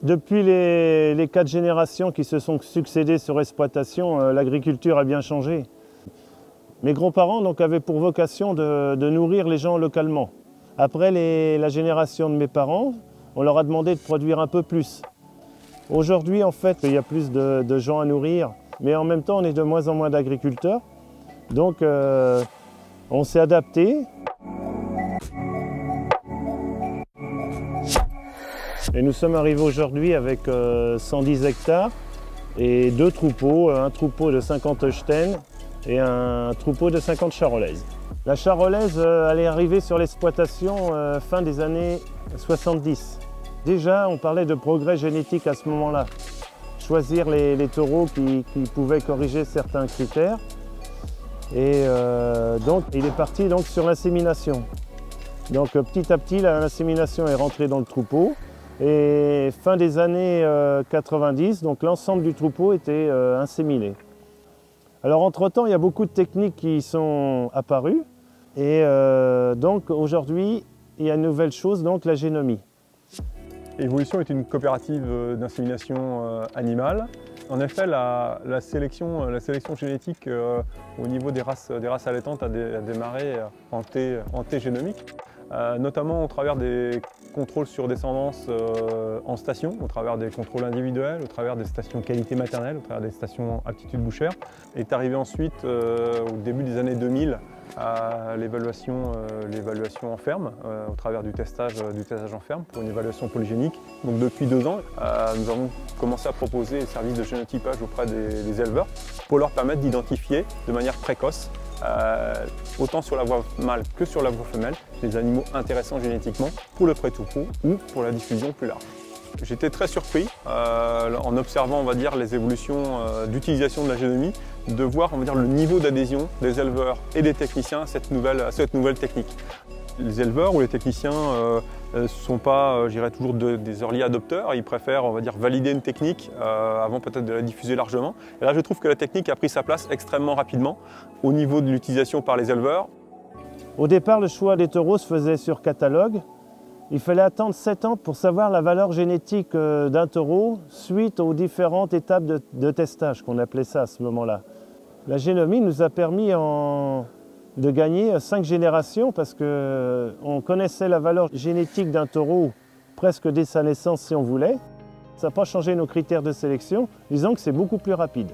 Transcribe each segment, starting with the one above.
Depuis les 4 générations qui se sont succédées sur exploitation, l'agriculture a bien changé. Mes grands-parents donc, avaient pour vocation de nourrir les gens localement. Après la génération de mes parents, on leur a demandé de produire un peu plus. Aujourd'hui, en fait, il y a plus de gens à nourrir, mais en même temps, on est de moins en moins d'agriculteurs. Donc, on s'est adapté. Et nous sommes arrivés aujourd'hui avec 110 hectares et 2 troupeaux, un troupeau de 50 Holstein et un troupeau de 50 charolaises. La charolaise, elle est arrivée sur l'exploitation fin des années 70. Déjà, on parlait de progrès génétique à ce moment-là. Choisir les taureaux qui pouvaient corriger certains critères. Et donc, il est parti donc, sur l'insémination. Donc, petit à petit, l'insémination est rentrée dans le troupeau. Et fin des années 90, donc l'ensemble du troupeau était inséminé. Alors entre-temps, il y a beaucoup de techniques qui sont apparues. Et donc aujourd'hui, il y a une nouvelle chose, donc la génomie. Evolution est une coopérative d'insémination animale. En effet, la sélection génétique au niveau des races allaitantes a démarré en T génomique, notamment au travers des contrôles sur descendance en station, au travers des contrôles individuels, au travers des stations qualité maternelle, au travers des stations aptitude bouchère. Est arrivé ensuite, au début des années 2000, à l'évaluation en ferme, au travers du testage en ferme pour une évaluation polygénique. Donc depuis 2 ans, nous avons commencé à proposer des services de génotypage auprès des éleveurs pour leur permettre d'identifier de manière précoce, autant sur la voie mâle que sur la voie femelle, des animaux intéressants génétiquement pour le pré-troupeau ou pour la diffusion plus large. J'étais très surpris en observant, on va dire, les évolutions d'utilisation de la génomie, de voir, on va dire, le niveau d'adhésion des éleveurs et des techniciens à cette nouvelle technique. Les éleveurs ou les techniciens ne sont pas, je dirais, toujours des early adopteurs. Ils préfèrent, on va dire, valider une technique avant peut-être de la diffuser largement. Et là, je trouve que la technique a pris sa place extrêmement rapidement au niveau de l'utilisation par les éleveurs. Au départ, le choix des taureaux se faisait sur catalogue. Il fallait attendre 7 ans pour savoir la valeur génétique d'un taureau suite aux différentes étapes de testage, qu'on appelait ça à ce moment-là. La génomie nous a permis de gagner 5 générations parce qu'on connaissait la valeur génétique d'un taureau presque dès sa naissance si on voulait. Ça n'a pas changé nos critères de sélection, disons que c'est beaucoup plus rapide.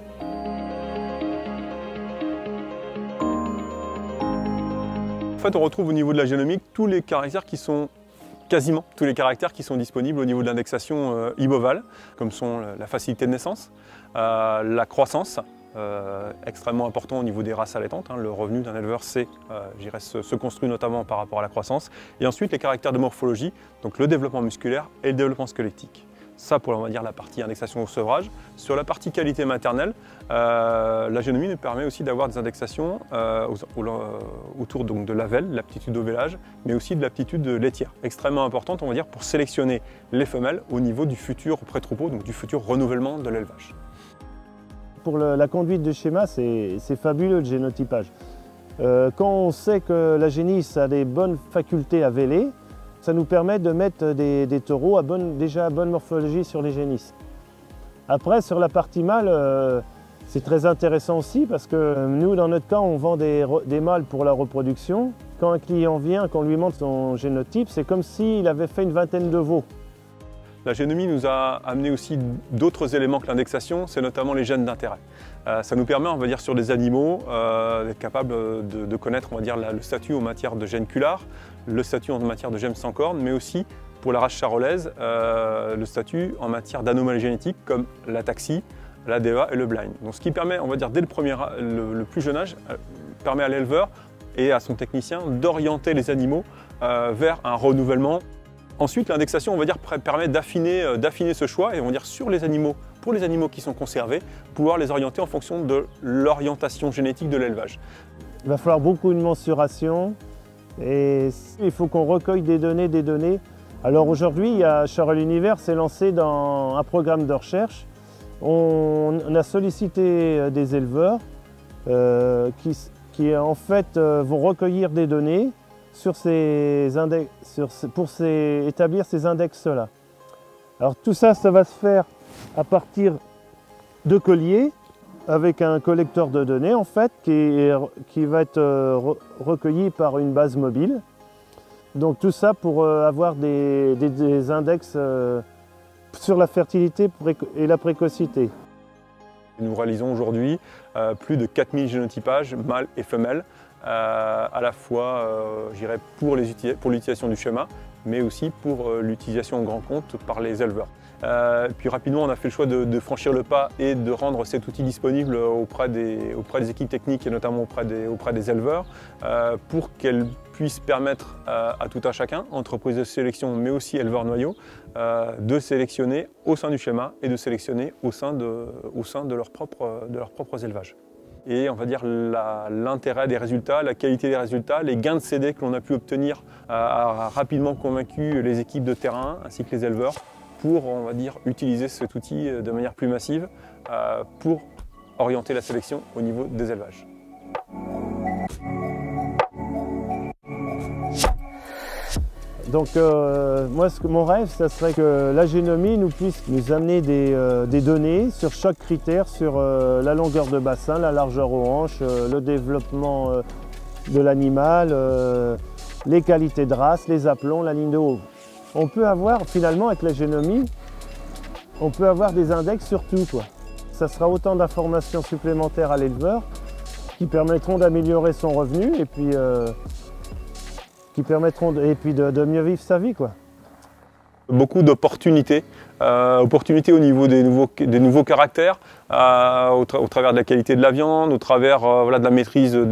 En fait, on retrouve au niveau de la génomique tous les caractères qui sont quasiment tous les caractères qui sont disponibles au niveau de l'indexation IBOVAL, comme sont la facilité de naissance, la croissance, extrêmement important au niveau des races allaitantes. Le revenu d'un éleveur se construit notamment par rapport à la croissance. Et ensuite les caractères de morphologie, donc le développement musculaire et le développement squelettique. Ça pour, on va dire, la partie indexation au sevrage. Sur la partie qualité maternelle, la génomie nous permet aussi d'avoir des indexations autour donc, de l'avelle, l'aptitude au vélage, mais aussi de l'aptitude laitière. Extrêmement importante, on va dire, pour sélectionner les femelles au niveau du futur pré-troupeau, donc du futur renouvellement de l'élevage. Pour la conduite de schéma, c'est fabuleux le génotypage. Quand on sait que la génisse a des bonnes facultés à véler, ça nous permet de mettre des taureaux déjà à bonne morphologie sur les génisses. Après, sur la partie mâle, c'est très intéressant aussi parce que nous, dans notre cas, on vend des mâles pour la reproduction. Quand un client vient, qu'on lui montre son génotype, c'est comme s'il avait fait une vingtaine de veaux. La génomie nous a amené aussi d'autres éléments que l'indexation, c'est notamment les gènes d'intérêt. Ça nous permet, on va dire, sur des animaux, d'être capable de connaître, on va dire, le statut en matière de gène cular, le statut en matière de gènes sans cornes, mais aussi, pour la race charolaise, le statut en matière d'anomalies génétiques comme l'ataxie, l'ADEA et le blind. Donc ce qui permet, on va dire, dès le plus jeune âge, permet à l'éleveur et à son technicien d'orienter les animaux vers un renouvellement. Ensuite, l'indexation, on va dire, permet d'affiner ce choix et on va dire sur les animaux, pour les animaux qui sont conservés, pouvoir les orienter en fonction de l'orientation génétique de l'élevage. Il va falloir beaucoup de mensuration et il faut qu'on recueille des données. Alors aujourd'hui, Charol Univers s'est lancé dans un programme de recherche. On a sollicité des éleveurs qui en fait vont recueillir des données sur ces index, pour établir ces index-là. Alors tout ça, ça va se faire à partir de colliers avec un collecteur de données en fait qui va être recueilli par une base mobile. Donc tout ça pour avoir des index sur la fertilité et la précocité. Nous réalisons aujourd'hui plus de 4000 génotypages mâles et femelles, à la fois pour l'utilisation du schéma, mais aussi pour l'utilisation en grand compte par les éleveurs. Puis rapidement, on a fait le choix de franchir le pas et de rendre cet outil disponible auprès des équipes techniques et notamment auprès des éleveurs pour qu'elles puissent permettre à tout un chacun, entreprise de sélection mais aussi éleveurs noyaux, de sélectionner au sein du schéma et de sélectionner au sein de leurs propres élevages. Et on va dire l'intérêt des résultats, la qualité des résultats, les gains de CD que l'on a pu obtenir a rapidement convaincu les équipes de terrain ainsi que les éleveurs pour, on va dire, utiliser cet outil de manière plus massive pour orienter la sélection au niveau des élevages. Donc moi, mon rêve, ça serait que l'agénomie puisse nous amener des données sur chaque critère, sur la longueur de bassin, la largeur aux hanches, le développement de l'animal, les qualités de race, les aplombs, la ligne de haut. On peut avoir, finalement, avec l'agénomie, on peut avoir des index sur tout, quoi. Ça sera autant d'informations supplémentaires à l'éleveur qui permettront d'améliorer son revenu et puis qui permettront de mieux vivre sa vie, quoi. Beaucoup d'opportunités, opportunités au niveau des nouveaux caractères, au travers de la qualité de la viande, au travers voilà, de la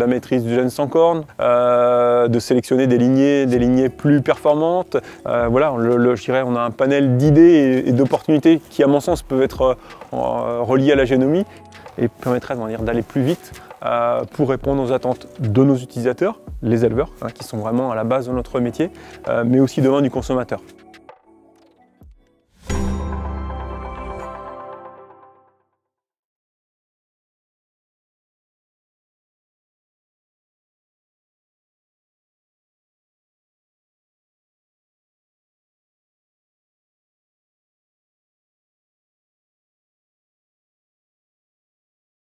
maîtrise du gène sans corne, de sélectionner des lignées plus performantes. Voilà, je dirais, on a un panel d'idées et d'opportunités qui, à mon sens, peuvent être reliées à la génomie et permettraient d'aller plus vite pour répondre aux attentes de nos utilisateurs, les éleveurs, qui sont vraiment à la base de notre métier, mais aussi demain du consommateur.